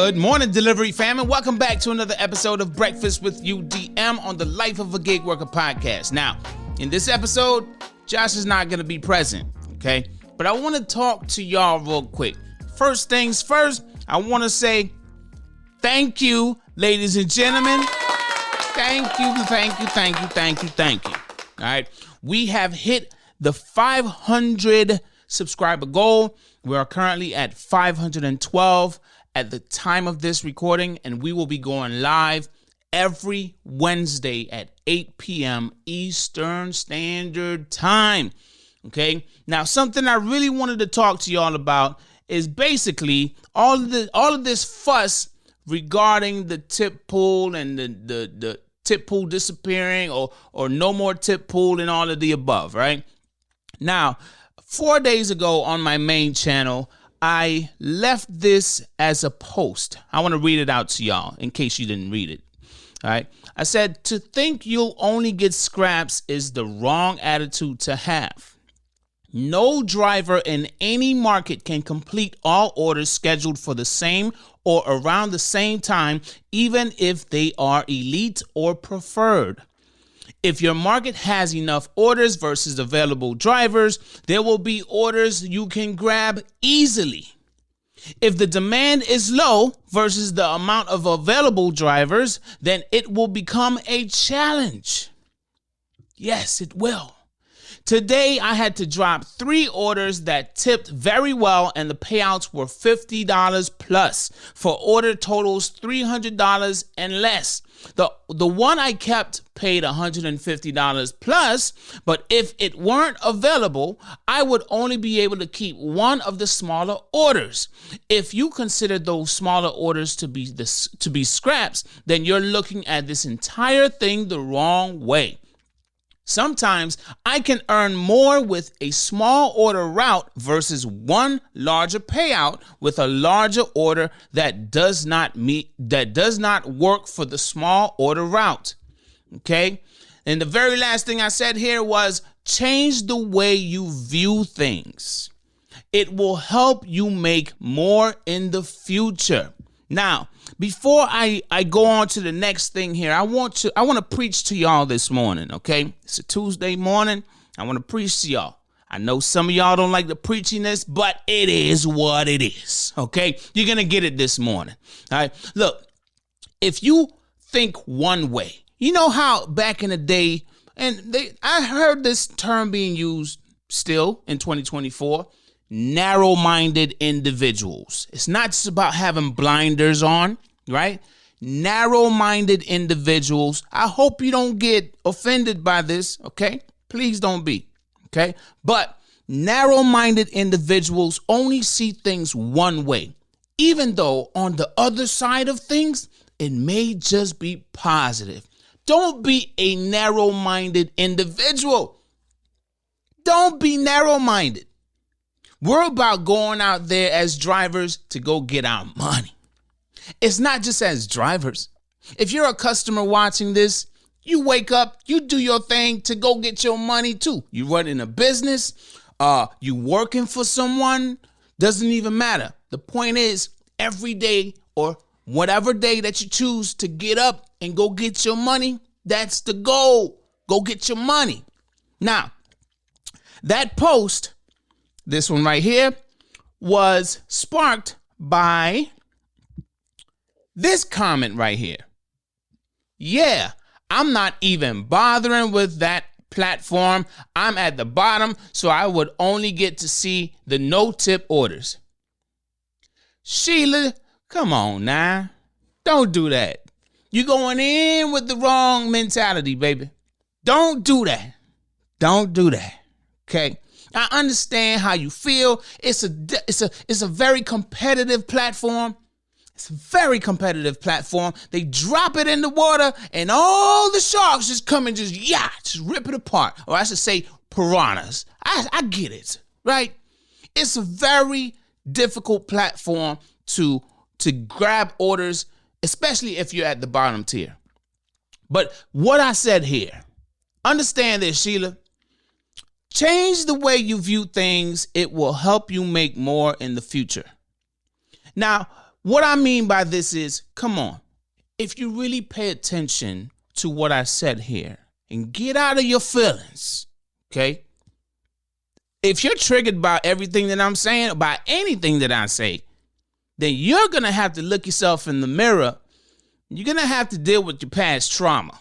Good morning, delivery fam, and welcome back to another episode of Breakfast with UDM on the Life of a Gig Worker podcast. Now, in this episode, Josh is not going to be present, okay? But I want to talk to y'all real quick. First things first, I want to say thank you, ladies and gentlemen. Thank you. All right, we have hit the 500 subscriber goal. We are currently at 512 at the time of this recording, and we will be going live every Wednesday at 8 p.m. Eastern Standard Time. Okay, now something I really wanted to talk to y'all about is basically all of this fuss regarding the tip pool and the tip pool disappearing or no more tip pool and all of the above, right? Now, 4 days ago on my main channel, I left this as a post. I want to read it out to y'all in case you didn't read it. All right. I said, to think you'll only get scraps is the wrong attitude to have. No driver in any market can complete all orders scheduled for the same or around the same time, even if they are elite or preferred. If your market has enough orders versus available drivers, there will be orders you can grab easily. If the demand is low versus the amount of available drivers, then it will become a challenge. Yes, it will. Today, I had to drop 3 orders that tipped very well, and the payouts were $50 plus for order totals $300 and less. The one I kept paid $150 plus, but if it weren't available, I would only be able to keep one of the smaller orders. If you consider those smaller orders to be scraps, then you're looking at this entire thing the wrong way. Sometimes I can earn more with a small order route versus one larger payout with a larger order that does not work for the small order route. Okay? And the very last thing I said here was change the way you view things. It will help you make more in the future. Now, before I go on to the next thing here, I want to preach to y'all this morning, okay? It's a Tuesday morning. I want to preach to y'all. I know some of y'all don't like the preachiness, but it is what it is, okay? You're going to get it this morning, all right? Look, if you think one way, you know how back in the day, I heard this term being used still in 2024, narrow-minded individuals. It's not just about having blinders on, right? Narrow-minded individuals. I hope you don't get offended by this, okay? Please don't be, okay? But narrow-minded individuals only see things one way, even though on the other side of things, it may just be positive. Don't be a narrow-minded individual. Don't be narrow-minded. We're about going out there as drivers to go get our money. It's not just as drivers. If you're a customer watching this, you wake up, you do your thing to go get your money too. You running a business, you working for someone, doesn't even matter. The point is, every day or whatever day that you choose to get up and go get your money, that's the goal. Go get your money. Now, that post, this one right here, was sparked by this comment right here. Yeah, I'm not even bothering with that platform. I'm at the bottom, so I would only get to see the no-tip orders. Sheila, come on now. Don't do that. You're going in with the wrong mentality, baby. Don't do that. Don't do that. Okay? I understand how you feel. It's a very competitive platform. It's a very competitive platform. They drop it in the water and all the sharks just come and just rip it apart. Or I should say piranhas. I get it, right? It's a very difficult platform to grab orders, especially if you're at the bottom tier. But what I said here, understand this, Sheila. Change the way you view things. It will help you make more in the future. Now, what I mean by this is, come on, if you really pay attention to what I said here and get out of your feelings, okay? If you're triggered by everything that I'm saying, by anything that I say, then you're going to have to look yourself in the mirror. You're going to have to deal with your past trauma,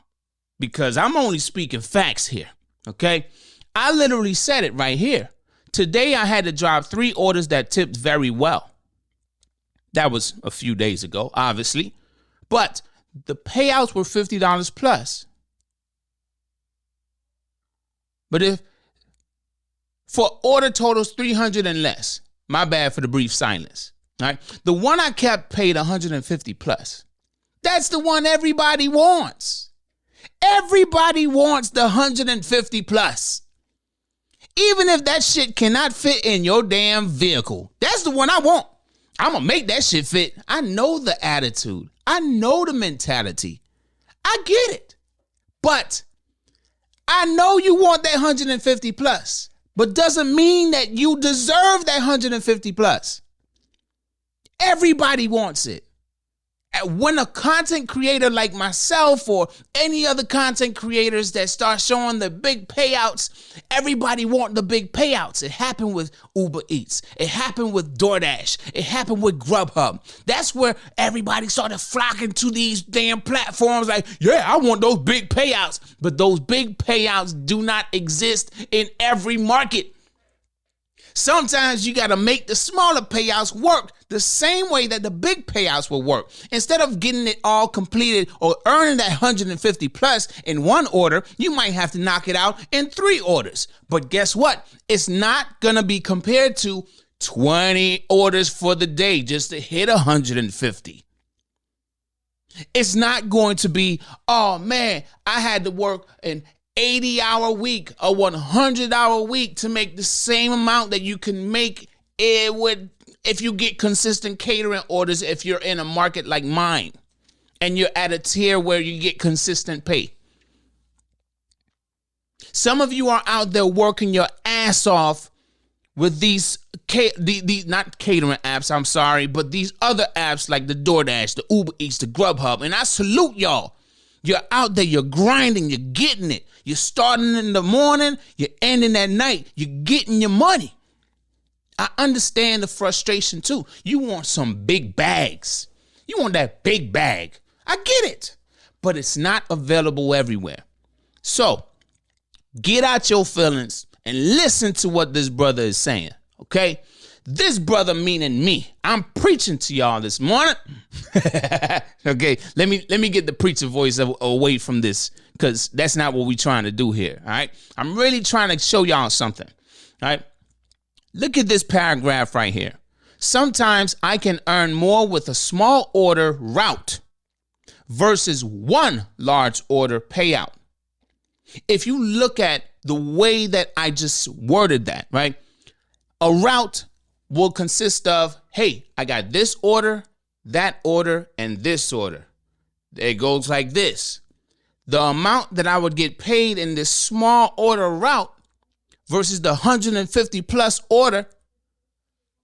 because I'm only speaking facts here, okay? I literally said it right here. Today, I had to drop 3 orders that tipped very well. That was a few days ago, obviously. But the payouts were $50 plus. But if for order totals 300 and less, my bad for the brief silence, right? The one I kept paid 150 plus. That's the one everybody wants. Everybody wants the 150 plus. Even if that shit cannot fit in your damn vehicle, that's the one I want. I'm going to make that shit fit. I know the attitude. I know the mentality. I get it. But I know you want that 150 plus, but doesn't mean that you deserve that 150 plus. Everybody wants it. When a content creator like myself or any other content creators that start showing the big payouts, everybody want the big payouts. It happened with Uber Eats. It happened with DoorDash. It happened with Grubhub. That's where everybody started flocking to these damn platforms like, yeah, I want those big payouts. But those big payouts do not exist in every market. Sometimes you got to make the smaller payouts work the same way that the big payouts will work. Instead of getting it all completed or earning that 150 plus in one order, you might have to knock it out in 3 orders. But guess what? It's not going to be compared to 20 orders for the day just to hit 150. It's not going to be, oh man, I had to work an 80-hour week, a 100-hour week to make the same amount that you can make it would if you get consistent catering orders if you're in a market like mine and you're at a tier where you get consistent pay. Some of you are out there working your ass off with these not catering apps, I'm sorry, but these other apps like the DoorDash, the Uber Eats, the Grubhub, and I salute y'all. You're out there, you're grinding, you're getting it. You're starting in the morning, you're ending at night, you're getting your money. I understand the frustration too. You want some big bags. You want that big bag. I get it, but it's not available everywhere. So get out your feelings and listen to what this brother is saying, okay? This brother meaning me. I'm preaching to y'all this morning. Okay, let me get the preacher voice away from this because that's not what we're trying to do here, all right? I'm really trying to show y'all something, all right? Look at this paragraph right here. Sometimes I can earn more with a small order route versus one large order payout. If you look at the way that I just worded that, right? A route will consist of, hey, I got this order, that order, and this order. It goes like this. The amount that I would get paid in this small order route versus the 150 plus order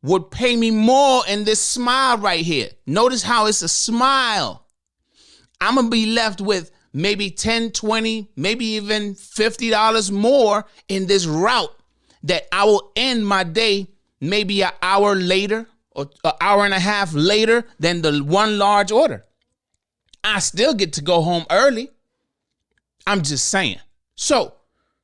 would pay me more in this smile right here. Notice how it's a smile. I'm going to be left with maybe 10, 20, maybe even $50 more in this route that I will end my day maybe an hour later or an hour and a half later than the one large order. I still get to go home early. I'm just saying. So,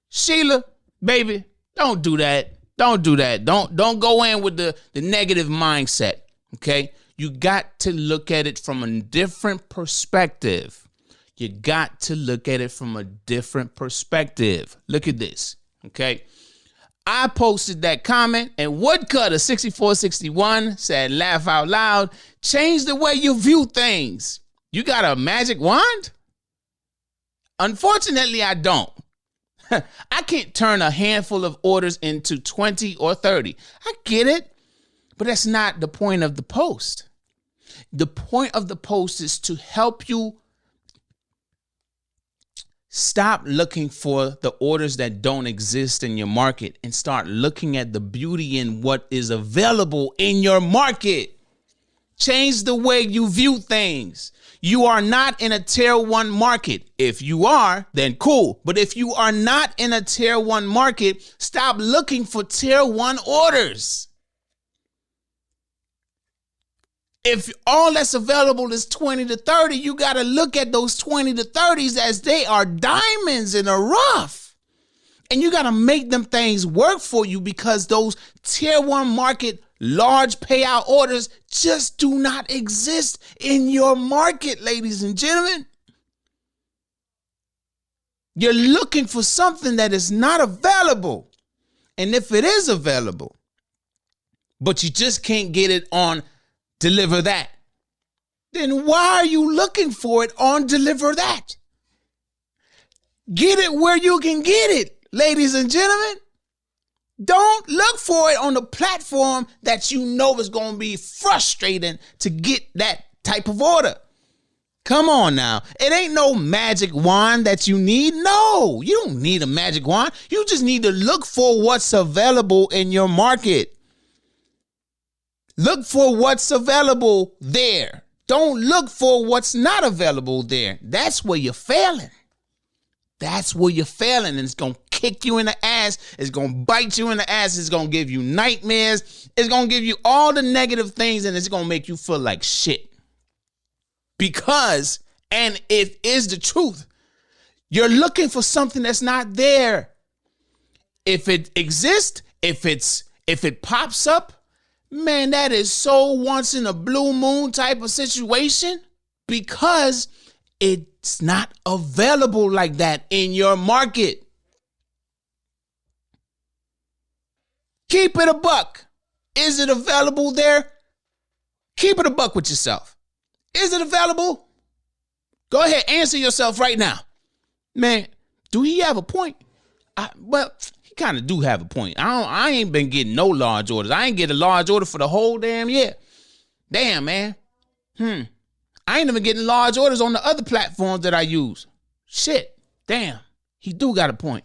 Sheila, baby, don't do that. Don't do that. Don't go in with the negative mindset, okay? You got to look at it from a different perspective. You got to look at it from a different perspective. Look at this, okay? I posted that comment and Woodcutter 6461 said, laugh out loud, change the way you view things. You got a magic wand? Unfortunately, I don't. I can't turn a handful of orders into 20 or 30. I get it, but that's not the point of the post. The point of the post is to help you stop looking for the orders that don't exist in your market and start looking at the beauty in what is available in your market. Change the way you view things. You are not in a tier 1 market. If you are, then cool. But if you are not in a tier 1 market, stop looking for tier 1 orders. If all that's available is 20 to 30, you got to look at those 20 to 30s as they are diamonds in the rough. And you got to make them things work for you, because those tier 1 market large payout orders just do not exist in your market, ladies and gentlemen. You're looking for something that is not available. And if it is available, but you just can't get it on DeliverThat, then why are you looking for it on DeliverThat? Get it where you can get it, ladies and gentlemen. Don't look for it on the platform that you know is going to be frustrating to get that type of order. Come on now. It ain't no magic wand that you need. No, you don't need a magic wand. You just need to look for what's available in your market. Look for what's available there. Don't look for what's not available there. That's where you're failing. That's where you're failing, and it's going to kick you in the ass. It's going to bite you in the ass. It's going to give you nightmares. It's going to give you all the negative things, and it's going to make you feel like shit. Because, and it is the truth, you're looking for something that's not there. If it exists, if it pops up, man, that is so once in a blue moon type of situation, because it's not available like that in your market. Keep it a buck. Is it available there? Keep it a buck with yourself. Is it available? Go ahead, answer yourself right now. Man, do he have a point? Well, he kind of do have a point. I ain't been getting no large orders. I ain't get a large order for the whole damn year. Damn, man. I ain't even getting large orders on the other platforms that I use. Shit. Damn. He do got a point.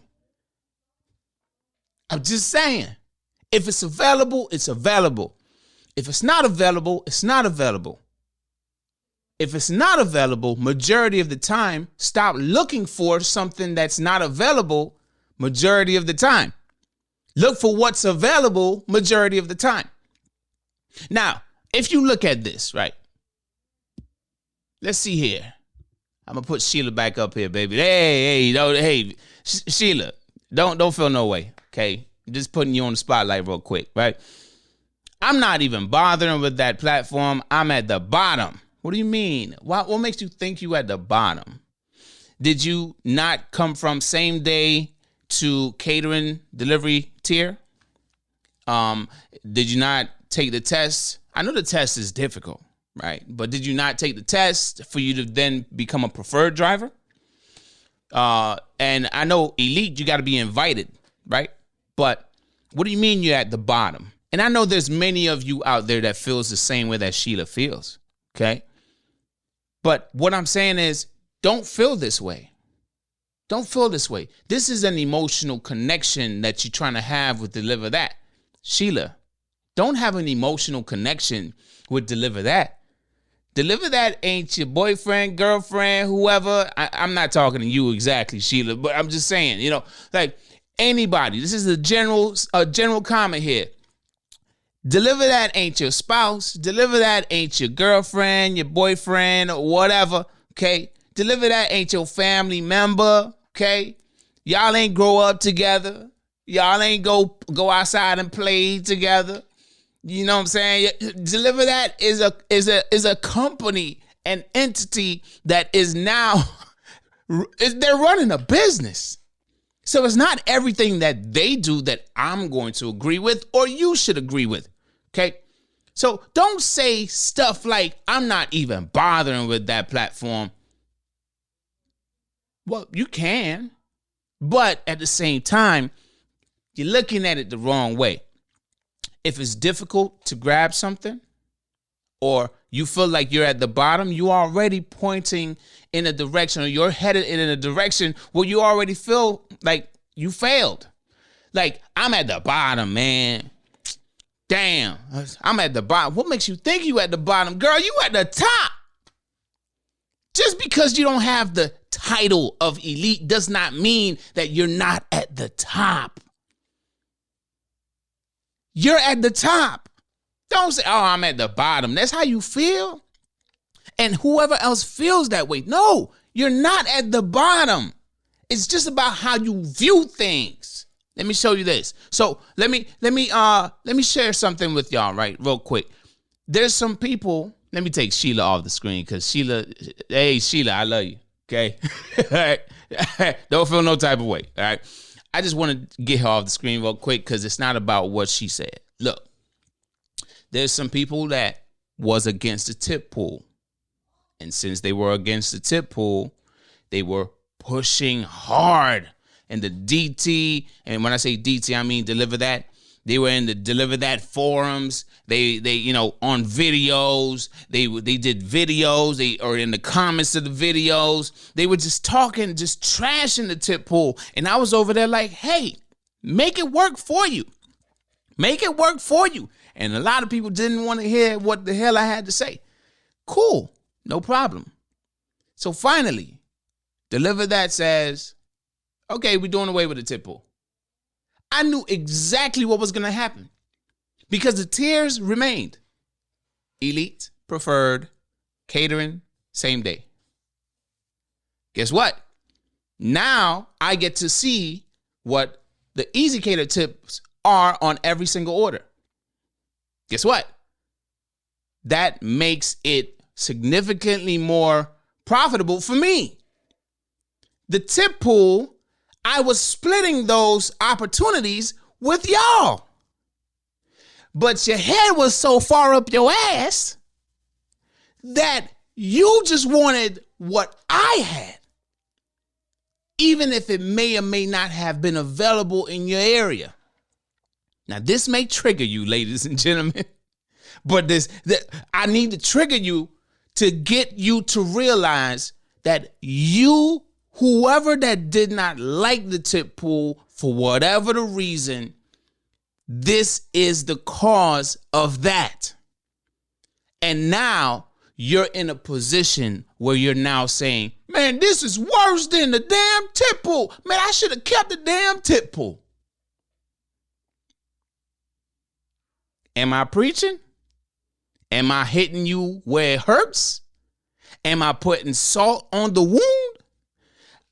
I'm just saying. If it's available, it's available. If it's not available, it's not available. If it's not available, majority of the time, stop looking for something that's not available majority of the time. Look for what's available majority of the time. Now, if you look at this, right? Let's see here. I'm gonna put Sheila back up here, baby. Hey, Sheila, don't feel no way, okay? I'm just putting you on the spotlight real quick, right? I'm not even bothering with that platform. I'm at the bottom. What do you mean? What makes you think you at the bottom? Did you not come from same day to catering delivery tier? Did you not take the test? I know the test is difficult, right? But did you not take the test for you to then become a preferred driver? And I know elite, you got to be invited, right? But what do you mean you're at the bottom? And I know there's many of you out there that feels the same way that Sheila feels, okay? But what I'm saying is, don't feel this way. Don't feel this way. This is an emotional connection that you're trying to have with DeliverThat. Sheila, don't have an emotional connection with DeliverThat. DeliverThat ain't your boyfriend, girlfriend, whoever. I'm not talking to you exactly, Sheila, but I'm just saying, like anybody. This is a general comment here. DeliverThat ain't your spouse. DeliverThat ain't your girlfriend, your boyfriend, or whatever, okay? DeliverThat ain't your family member, okay? Y'all ain't grow up together. Y'all ain't go outside and play together. You know what I'm saying? DeliverThat is a company, an entity that is now, they're running a business. So it's not everything that they do that I'm going to agree with or you should agree with. Okay, so don't say stuff like, I'm not even bothering with that platform. Well, you can, but at the same time, you're looking at it the wrong way. If it's difficult to grab something or you feel like you're at the bottom, you already pointing in a direction or you're headed in a direction where you already feel like you failed. Like, I'm at the bottom, man. Damn, I'm at the bottom. What makes you think you at the bottom? Girl, you at the top. Just because you don't have the title of elite does not mean that you're not at the top. You're at the top. Don't say, oh, I'm at the bottom. That's how you feel. And whoever else feels that way. No, you're not at the bottom. It's just about how you view things. Let me show you this. So let me share something with y'all, right? Real quick. There's some people. Let me take Sheila off the screen because Sheila, I love you. Okay. All right. Don't feel no type of way. All right. I just want to get her off the screen real quick because it's not about what she said. Look, there's some people that was against the tip pool. And since they were against the tip pool, they were pushing hard. And the DT, and when I say DT, I mean DeliverThat. They were in the DeliverThat forums. They on videos. They did videos. They are in the comments of the videos. They were just talking, just trashing the tip pool. And I was over there like, hey, make it work for you. Make it work for you. And a lot of people didn't want to hear what the hell I had to say. Cool, no problem. So finally, DeliverThat says, okay, we're doing away with the tip pool. I knew exactly what was going to happen because the tiers remained. Elite, preferred, catering, same day. Guess what? Now I get to see what the easy cater tips are on every single order. Guess what? That makes it significantly more profitable for me. The tip pool, I was splitting those opportunities with y'all. But your head was so far up your ass that you just wanted what I had, even if it may or may not have been available in your area. Now, this may trigger you, ladies and gentlemen, but I need to trigger you to get you to realize that whoever that did not like the tip pool, for whatever the reason, this is the cause of that. And now you're in a position where you're now saying, man, this is worse than the damn tip pool. Man, I should have kept the damn tip pool. Am I preaching? Am I hitting you where it hurts? Am I putting salt on the wound?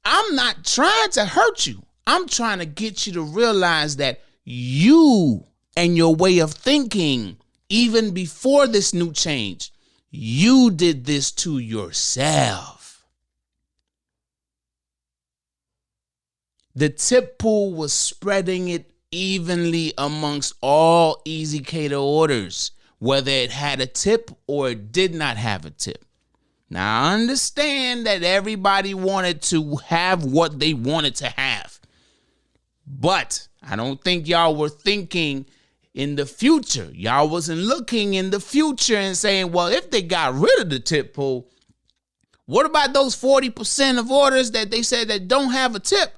I'm not trying to hurt you. I'm trying to get you to realize that you and your way of thinking, even before this new change, you did this to yourself. The tip pool was spreading it evenly amongst all easy cater orders, whether it had a tip or it did not have a tip. Now, I understand that everybody wanted to have what they wanted to have, but I don't think y'all were thinking in the future. Y'all wasn't looking in the future and saying, well, if they got rid of the tip pool, what about those 40% of orders that they said that don't have a tip?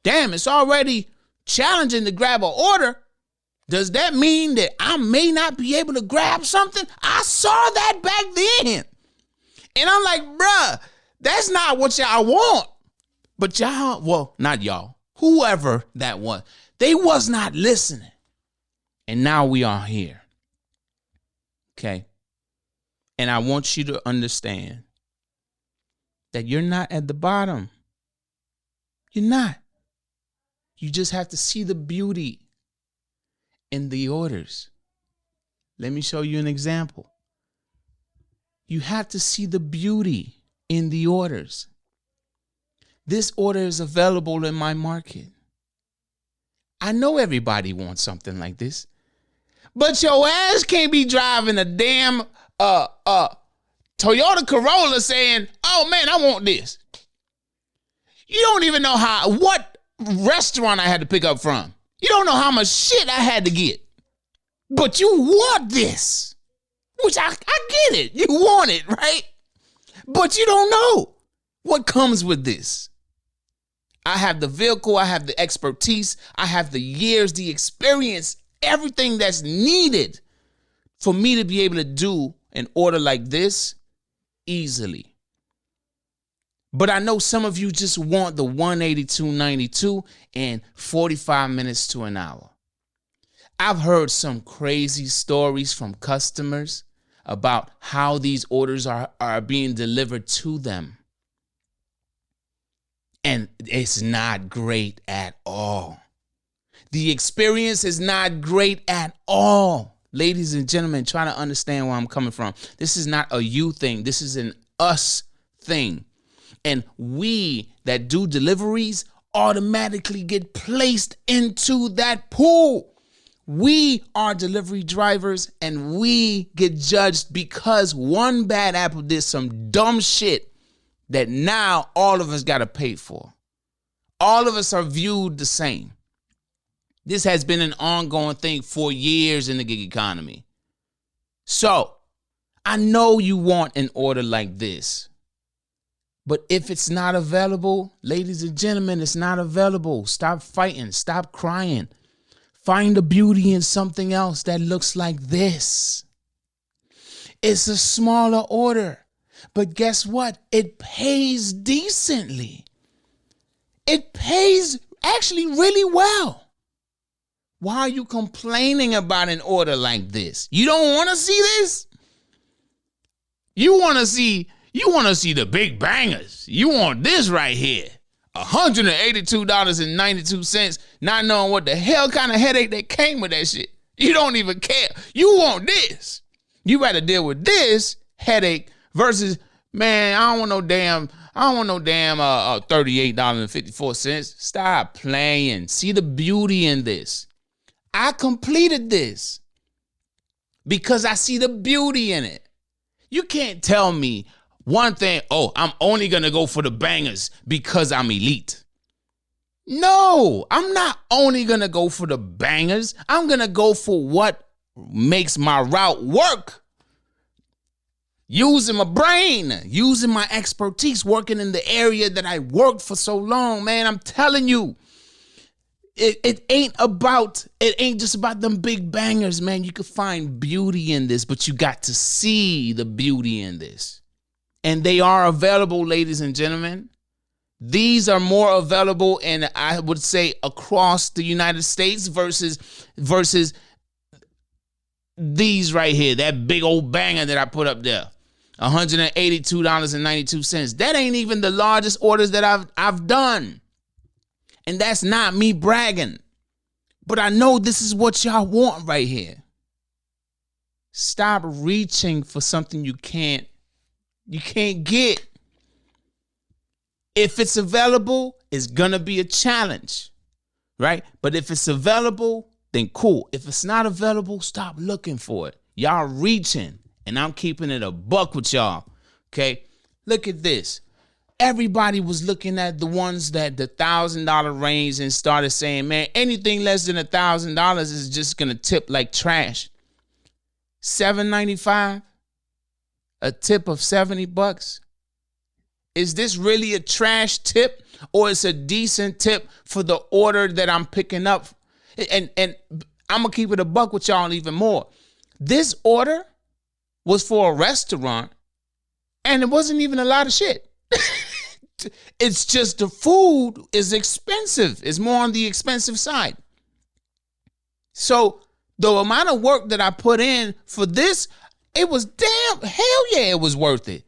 Damn, it's already challenging to grab an order. Does that mean that I may not be able to grab something? I saw that back then. And I'm like, bruh, that's not what y'all want. But y'all, well, not y'all, whoever that was, they was not listening. And now we are here. Okay. And I want you to understand that you're not at the bottom. You're not. You just have to see the beauty in the orders. Let me show you an example. You have to see the beauty in the orders. This order is available in my market. I know everybody wants something like this, but your ass can't be driving a damn Toyota Corolla saying, oh man, I want this. You don't even know what restaurant I had to pick up from. You don't know how much shit I had to get, but you want this. Which I get it. You want it, right? But you don't know what comes with this. I have the vehicle. I have the expertise. I have the years, the experience, everything that's needed for me to be able to do an order like this easily. But I know some of you just want the $182.92 in 45 minutes to an hour. I've heard some crazy stories from customers about how these orders are being delivered to them. And it's not great at all. The experience is not great at all. Ladies and gentlemen, try to understand where I'm coming from. This is not a you thing. This is an us thing. And we that do deliveries automatically get placed into that pool. We are delivery drivers and we get judged because one bad apple did some dumb shit that now all of us got to pay for. All of us are viewed the same. This has been an ongoing thing for years in the gig economy. So I know you want an order like this. But if it's not available, ladies and gentlemen, it's not available. Stop fighting. Stop crying. Find the beauty in something else that looks like this. It's a smaller order. But guess what? It pays decently. It pays actually really well. Why are you complaining about an order like this? You don't want to see this? You want to see the big bangers. You want this right here. $182.92, not knowing what the hell kind of headache that came with that shit. You don't even care. You want this. You rather deal with this headache versus, man, I don't want no damn $38.54. Stop playing. See the beauty in this. I completed this because I see the beauty in it. You can't tell me one thing, I'm only going to go for the bangers because I'm elite. No, I'm not only going to go for the bangers. I'm going to go for what makes my route work. Using my brain, using my expertise, working in the area that I worked for so long, man. I'm telling you, it ain't just about them big bangers, man. You could find beauty in this, but you got to see the beauty in this. And they are available, ladies and gentlemen. These are more available, and I would say across the United States versus these right here, that big old banger that I put up there, $182.92. That ain't even the largest orders that I've done, and that's not me bragging. But I know this is what y'all want right here. Stop reaching for something you can't get. If it's available, it's gonna be a challenge, right? But if it's available, then cool. If it's not available, stop looking for it. Y'all reaching, and I'm keeping it a buck with y'all, okay? Look at this. Everybody was looking at the ones that the $1,000 range and started saying, man, anything less than $1,000 is just gonna tip like trash. $7.95. A tip of $70. Is this really a trash tip, or is a decent tip for the order that I'm picking up? And I'm gonna keep it a buck with y'all even more. This order was for a restaurant, and it wasn't even a lot of shit. It's just the food is expensive. It's more on the expensive side. So the amount of work that I put in for this, it was hell yeah, it was worth it.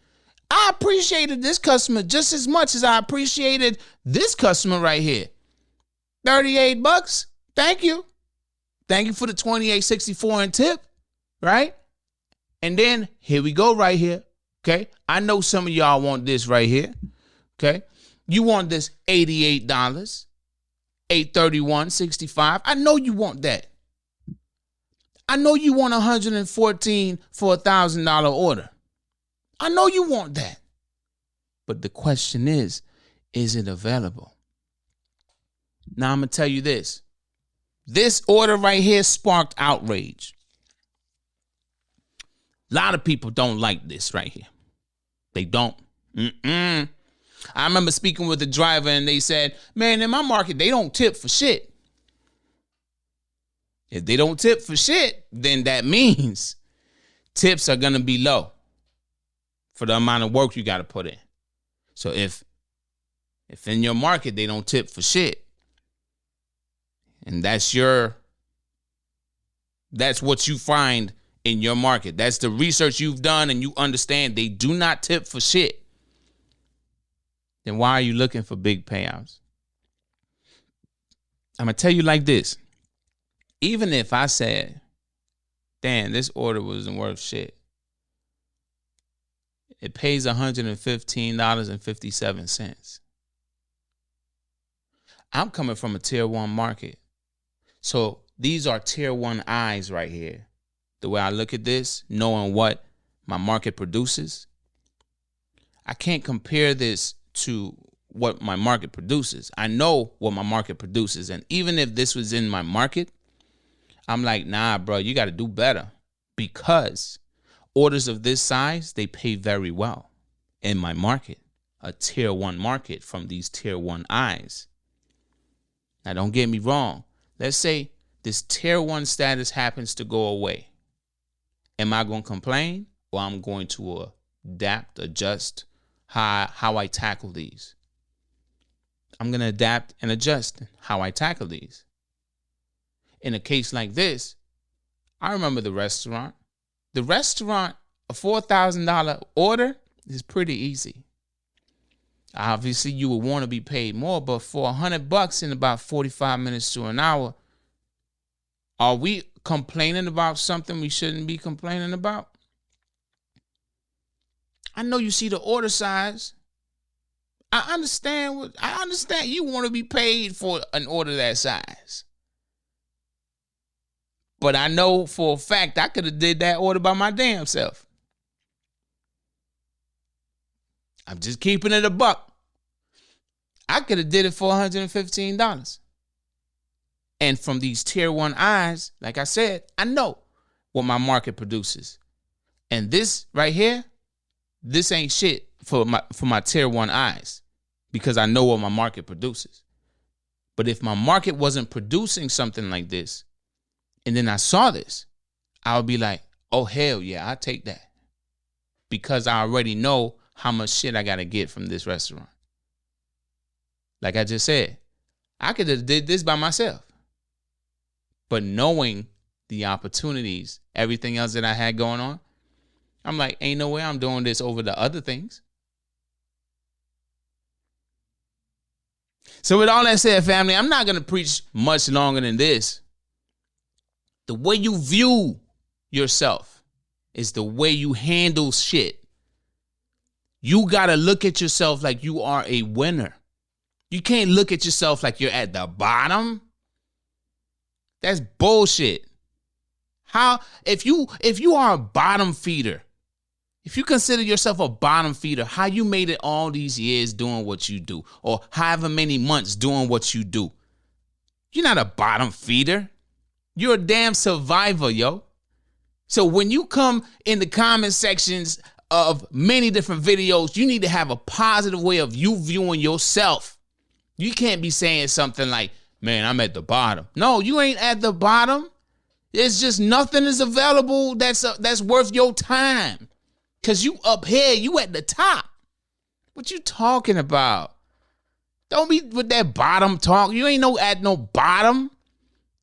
I appreciated this customer just as much as I appreciated this customer right here. $38. Thank you. Thank you for the $28.64 in tip, right? And then here we go right here. Okay. I know some of y'all want this right here. Okay. You want this $88, $831.65. I know you want that. I know you want $114 for $1,000 order. I know you want that. But the question is it available? Now I'm going to tell you this. This order right here sparked outrage. A lot of people don't like this right here. They don't. I remember speaking with a driver and they said, man, in my market, they don't tip for shit. If they don't tip for shit, then that means tips are going to be low for the amount of work you got to put in. So if in your market they don't tip for shit, and that's what you find in your market, that's the research you've done and you understand they do not tip for shit, then why are you looking for big payouts? I'm going to tell you like this. Even if I said, damn, this order wasn't worth shit, it pays $115.57. I'm coming from a tier 1 market. So these are tier 1 eyes right here. The way I look at this, knowing what my market produces, I can't compare this to what my market produces. I know what my market produces. And even if this was in my market, I'm like, nah, bro, you got to do better, because orders of this size, they pay very well in my market, a tier 1 market from these tier 1 eyes. Now, don't get me wrong. Let's say this tier 1 status happens to go away. Am I going to complain, or I'm going to adapt, adjust how I tackle these? I'm going to adapt and adjust how I tackle these. In a case like this, I remember the restaurant. The restaurant, a $4,000 order is pretty easy. Obviously, you would want to be paid more, but for $100 in about 45 minutes to an hour, are we complaining about something we shouldn't be complaining about? I know you see the order size. I understand you want to be paid for an order that size. But I know for a fact I could have did that order by my damn self. I'm just keeping it a buck. I could have did it for $115. And from these tier 1 eyes, like I said, I know what my market produces. And this right here, this ain't shit for my tier 1 eyes, because I know what my market produces. But if my market wasn't producing something like this, and then I saw this, I would be like, oh, hell yeah, I'll take that. Because I already know how much shit I got to get from this restaurant. Like I just said, I could have did this by myself. But knowing the opportunities, everything else that I had going on, I'm like, ain't no way I'm doing this over the other things. So with all that said, family, I'm not going to preach much longer than this. The way you view yourself is the way you handle shit. You got to look at yourself like you are a winner. You can't look at yourself like you're at the bottom. That's bullshit. How, if you are a bottom feeder, if you consider yourself a bottom feeder, how you made it all these years doing what you do, or however many months doing what you do, you're not a bottom feeder. You're a damn survivor, yo. So when you come in the comment sections of many different videos, you need to have a positive way of you viewing yourself. You can't be saying something like, man, I'm at the bottom. No, you ain't at the bottom. It's just nothing is available that's worth your time. Because you up here, you at the top. What you talking about? Don't be with that bottom talk. You ain't at no bottom.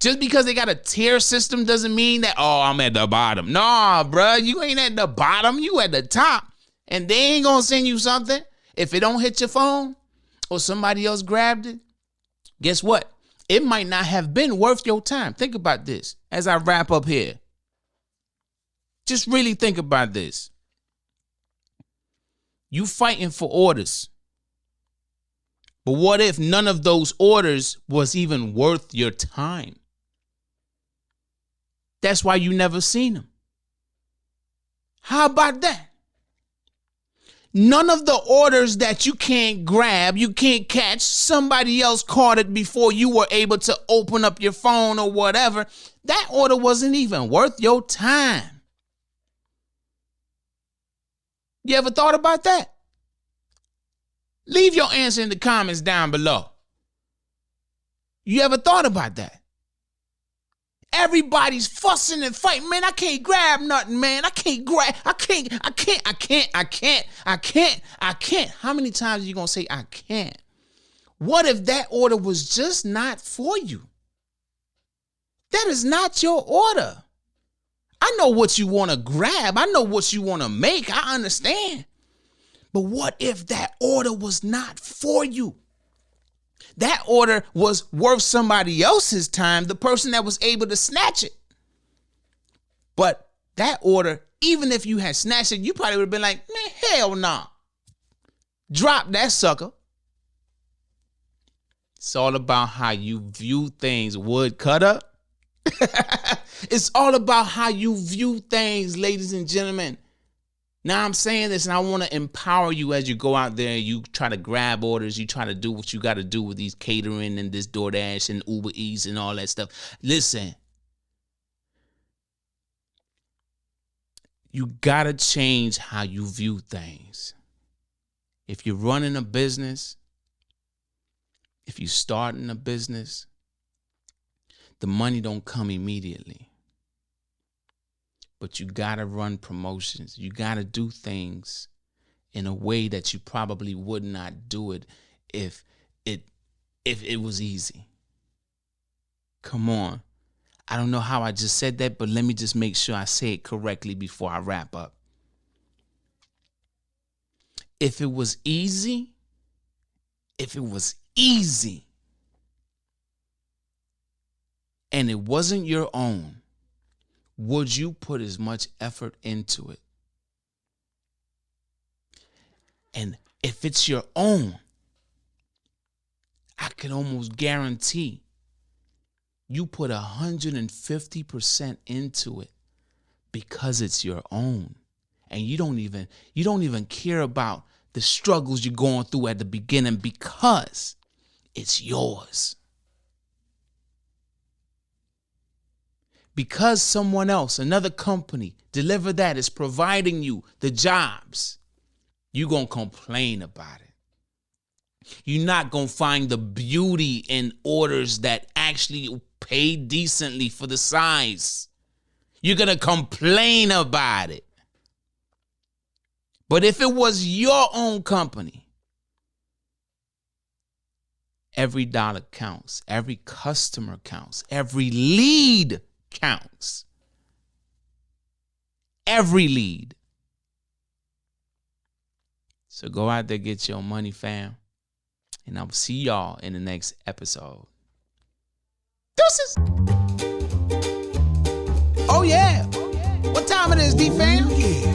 Just because they got a tier system doesn't mean that, oh, I'm at the bottom. Nah, bruh, you ain't at the bottom. You at the top. And they ain't going to send you something. If it don't hit your phone or somebody else grabbed it, guess what? It might not have been worth your time. Think about this as I wrap up here. Just really think about this. You fighting for orders. But what if none of those orders was even worth your time? That's why you never seen them. How about that? None of the orders that you can't grab, you can't catch, somebody else caught it before you were able to open up your phone or whatever. That order wasn't even worth your time. You ever thought about that? Leave your answer in the comments down below. You ever thought about that? Everybody's fussing and fighting. Man, I can't grab nothing, man. I can't. How many times are you going to say I can't? What if that order was just not for you? That is not your order. I know what you want to grab. I know what you want to make. I understand. But what if that order was not for you? That order was worth somebody else's time, the person that was able to snatch it. But that order, even if you had snatched it, you probably would have been like, man, hell nah. Drop that sucker. It's all about how you view things, woodcutter. It's all about how you view things, ladies and gentlemen. Now I'm saying this and I want to empower you as you go out there and you try to grab orders. You try to do what you got to do with these catering and this DoorDash and Uber Eats and all that stuff. Listen, you got to change how you view things. If you're running a business, if you're starting a business, the money don't come immediately. But you got to run promotions. You got to do things in a way that you probably would not do it if it was easy. Come on. I don't know how I just said that, but let me just make sure I say it correctly before I wrap up. If it was easy, and it wasn't your own, would you put as much effort into it? And if it's your own, I can almost guarantee you put 150% into it because it's your own. And you don't even care about the struggles you're going through at the beginning because it's yours. Because someone else, another company, DeliverThat is providing you the jobs, you're going to complain about it. You're not going to find the beauty in orders that actually pay decently for the size. You're going to complain about it. But if it was your own company, every dollar counts, every customer counts, every lead counts. Every lead. So go out there, get your money, fam. And I'll see y'all in the next episode. Deuces. Oh, yeah. What time it is, D-fam? Yeah.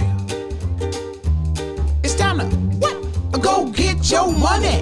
It's time to what? Go get your money.